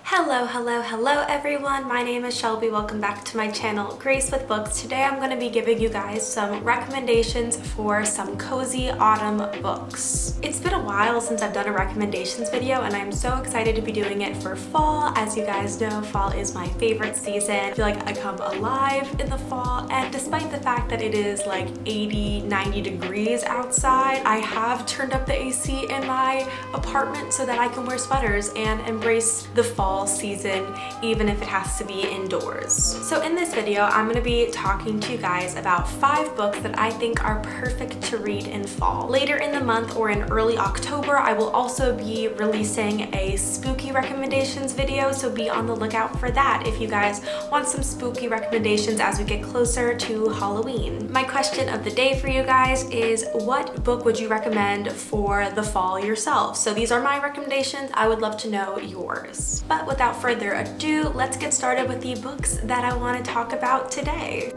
Hello everyone. My name is Shelby. Welcome back to my channel, Grace with Books. Today I'm going to be giving you guys some recommendations for some cozy autumn books. It's been a while since I've done a recommendations video and I'm so excited to be doing it for fall. As you guys know, fall is my favorite season. I feel like I come alive in the fall, and despite the fact that it is like 80-90 degrees outside, I have turned up the AC in my apartment so that I can wear sweaters and embrace the fall season, even if it has to be indoors. So in this video, I'm going to be talking to you guys about 5 books that I think are perfect to read in fall. Later in the month or in early October, I will also be releasing a spooky recommendations video, so be on the lookout for that if you guys want some spooky recommendations as we get closer to Halloween. My question of the day for you guys is, what book would you recommend for the fall yourself? So these are my recommendations. I would love to know yours. But without further ado, let's get started with the books that I want to talk about today.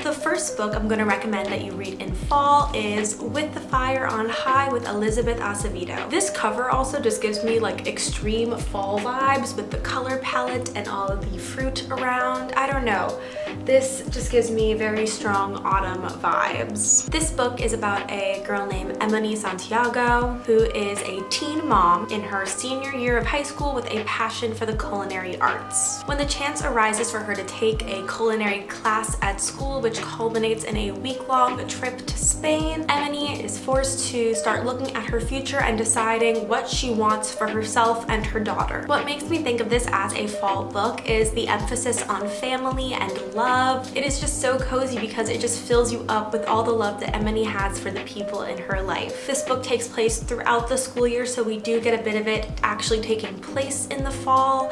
The first book I'm going to recommend that you read in fall is With the Fire on High with Elizabeth Acevedo. This cover also just gives me like extreme fall vibes with the color palette and all of the fruit around. I don't know. This just gives me very strong autumn vibes. This book is about a girl named Emily Santiago, who is a teen mom in her senior year of high school with a passion for the culinary arts. When the chance arises for her to take a culinary class at school, which culminates in a week-long trip to Spain, Emily is forced to start looking at her future and deciding what she wants for herself and her daughter. What makes me think of this as a fall book is the emphasis on family and love. It is just so cozy because it just fills you up with all the love that Emily has for the people in her life. This book takes place throughout the school year, so we do get a bit of it actually taking place in the fall.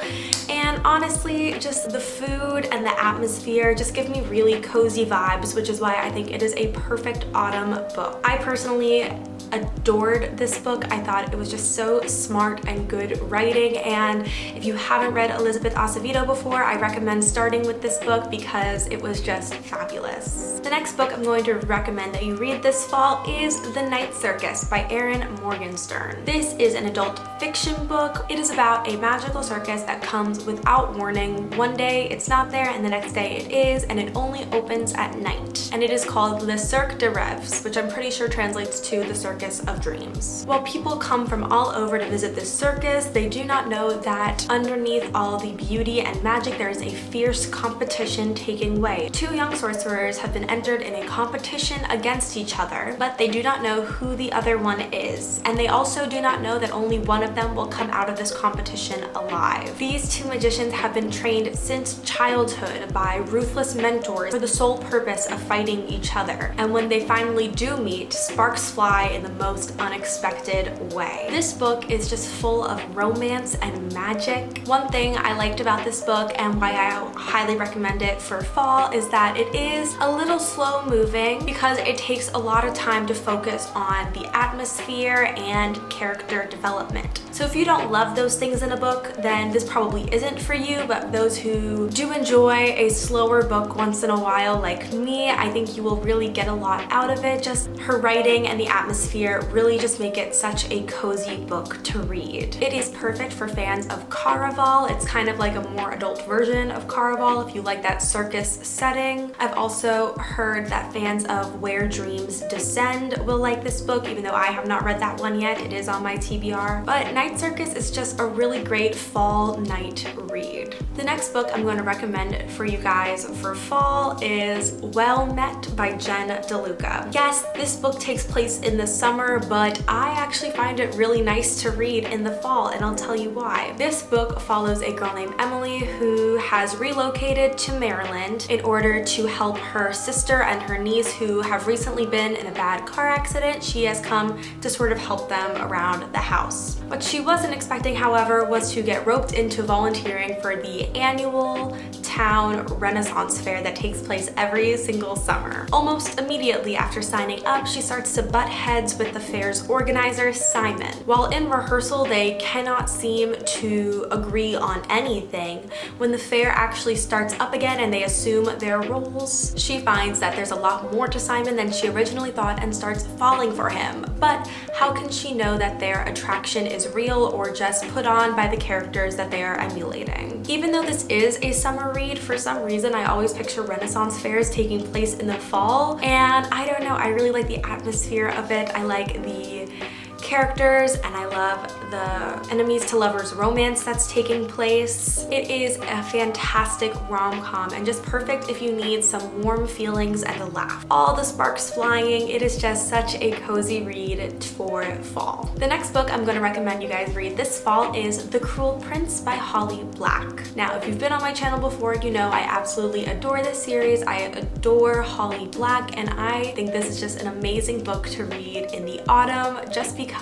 And honestly, just the food and the atmosphere just give me really cozy vibes, which is why I think it is a perfect autumn book. I personally adored this book. I thought it was just so smart and good writing, and if you haven't read Elizabeth Acevedo before, I recommend starting with this book because it was just fabulous. The next book I'm going to recommend that you read this fall is The Night Circus by Erin Morgenstern. This is an adult fiction book. It is about a magical circus that comes without warning. One day it's not there and the next day it is, and it only opens at night. And it is called Le Cirque de Rêves, which I'm pretty sure translates to the Circus of Dreams. While people come from all over to visit this circus, they do not know that underneath all the beauty and magic there is a fierce competition taking way. 2 young sorcerers have been entered in a competition against each other, but they do not know who the other one is. And they also do not know that only one of them will come out of this competition alive. These 2 magicians have been trained since childhood by ruthless mentors for the sole purpose of fighting each other. And when they finally do meet, sparks fly in the most unexpected way. This book is just full of romance and magic. One thing I liked about this book and why I highly recommend it for fall is that it is a little slow moving because it takes a lot of time to focus on the atmosphere and character development. So if you don't love those things in a book, then this probably isn't for you, but those who do enjoy a slower book once in a while like me, I think you will really get a lot out of it. Just her writing and the atmosphere really just make it such a cozy book to read. It is perfect for fans of Caraval. It's kind of like a more adult version of Caraval if you like that circus setting. I've also heard that fans of Where Dreams Descend will like this book, even though I have not read that one yet. It is on my TBR. But Night Circus is just a really great fall night read. The next book I'm going to recommend for you guys for fall is Well Met by Jen DeLuca. Yes, this book takes place in the summer, but I actually find it really nice to read in the fall, and I'll tell you why. This book follows a girl named Emily who has relocated to Maryland in order to help her sister and her niece who have recently been in a bad car accident. She has come to sort of help them around the house. What she wasn't expecting, however, was to get roped into volunteering for the annual town Renaissance fair that takes place every single summer. Almost immediately after signing up, she starts to butt heads with the fair's organizer, Simon. While in rehearsal, they cannot seem to agree on anything. When the fair actually starts up again and they assume their roles, she finds that there's a lot more to Simon than she originally thought and starts falling for him. But how can she know that their attraction is is real or just put on by the characters that they are emulating. Even though this is a summer read, for some reason I always picture Renaissance fairs taking place in the fall, and I don't know, I really like the atmosphere of it. I like the characters, and I love the enemies to lovers romance that's taking place. It is a fantastic rom-com and just perfect if you need some warm feelings and a laugh. All the sparks flying. It is just such a cozy read for fall. The next book I'm going to recommend you guys read this fall is The Cruel Prince by Holly Black. Now, if you've been on my channel before, you know I absolutely adore this series. I adore Holly Black, and I think this is just an amazing book to read in the autumn just because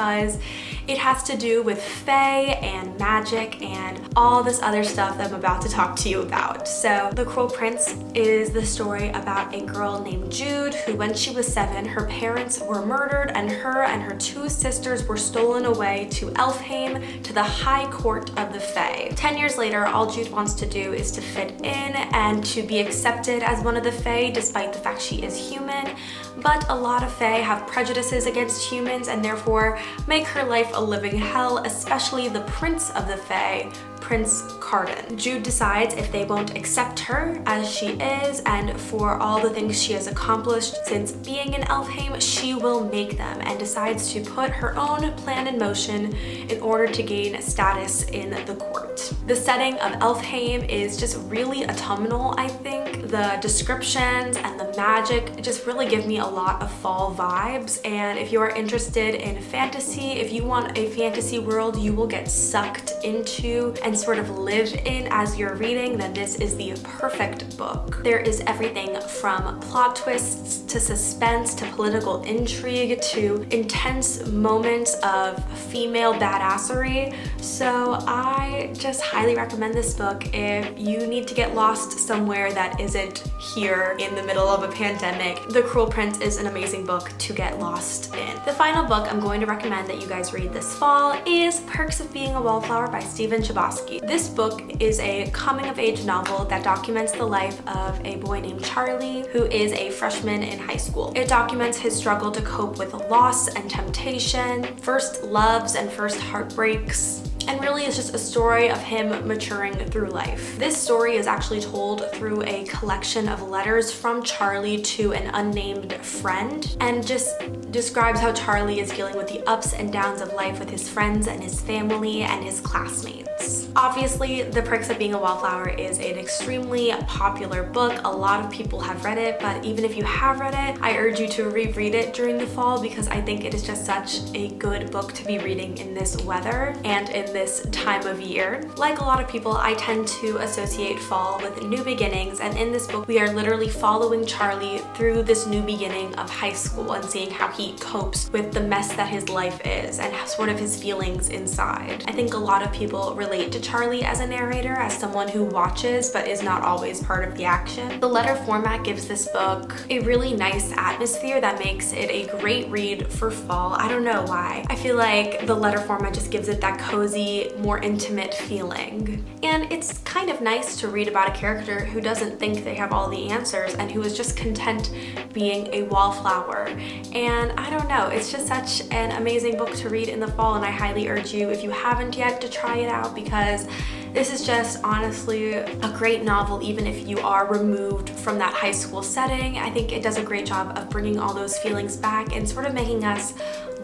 it has to do with fae and magic and all this other stuff that I'm about to talk to you about. So The Cruel Prince is the story about a girl named Jude who, when she was 7, her parents were murdered and her and her 2 sisters were stolen away to Elfheim, to the high court of the fae. 10 years later, all Jude wants to do is to fit in and to be accepted as one of the fae, despite the fact she is human. But a lot of fae have prejudices against humans and therefore make her life a living hell, especially the prince of the fae, Prince Carden. Jude decides if they won't accept her as she is and for all the things she has accomplished since being in Elfheim, she will make them, and decides to put her own plan in motion in order to gain status in the court. The setting of Elfheim is just really autumnal, I think. The descriptions and the magic just really give me a lot of fall vibes, and if you are interested in fantasy, if you want a fantasy world you will get sucked into and sort of live in as you're reading, then this is the perfect book. There is everything from plot twists to suspense to political intrigue to intense moments of female badassery. So I just highly recommend this book if you need to get lost somewhere that isn't here in the middle of a pandemic. The Cruel Prince is an amazing book to get lost in. The final book I'm going to recommend that you guys read this fall is Perks of Being a Wallflower by Stephen Chbosky. This book is a coming-of-age novel that documents the life of a boy named Charlie who is a freshman in high school. It documents his struggle to cope with loss and temptation, first loves and first heartbreaks, and really is just a story of him maturing through life. This story is actually told through a collection of letters from Charlie to an unnamed friend, and just describes how Charlie is dealing with the ups and downs of life with his friends and his family and his classmates. Obviously, The Perks of Being a Wallflower is an extremely popular book. A lot of people have read it, but even if you have read it, I urge you to reread it during the fall because I think it is just such a good book to be reading in this weather and in this time of year. Like a lot of people, I tend to associate fall with new beginnings, and in this book we are literally following Charlie through this new beginning of high school and seeing how he copes with the mess that his life is and sort of his feelings inside. I think a lot of people relate to Charlie as a narrator, as someone who watches but is not always part of the action. The letter format gives this book a really nice atmosphere that makes it a great read for fall. I don't know why. I feel like the letter format just gives it that cozy, more intimate feeling. And it's kind of nice to read about a character who doesn't think they have all the answers and who is just content being a wallflower. And I don't know, it's just such an amazing book to read in the fall, and I highly urge you, if you haven't yet, to try it out because this is just honestly a great novel even if you are removed from that high school setting. I think it does a great job of bringing all those feelings back and sort of making us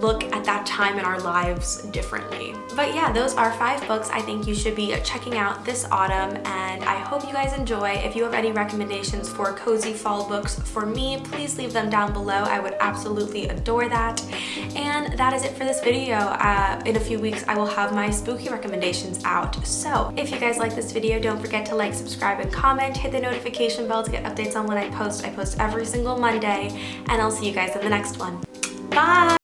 look at that time in our lives differently. But yeah, those are 5 books I think you should be checking out this autumn, and I hope you guys enjoy. If you have any recommendations for cozy fall books for me, please leave them down below. I would absolutely adore that. And that is it for this video. In a few weeks I will have my spooky recommendations out. So if you guys like this video, don't forget to like, subscribe, and comment. Hit the notification bell to get updates on when I post. I post every single Monday, and I'll see you guys in the next one. Bye!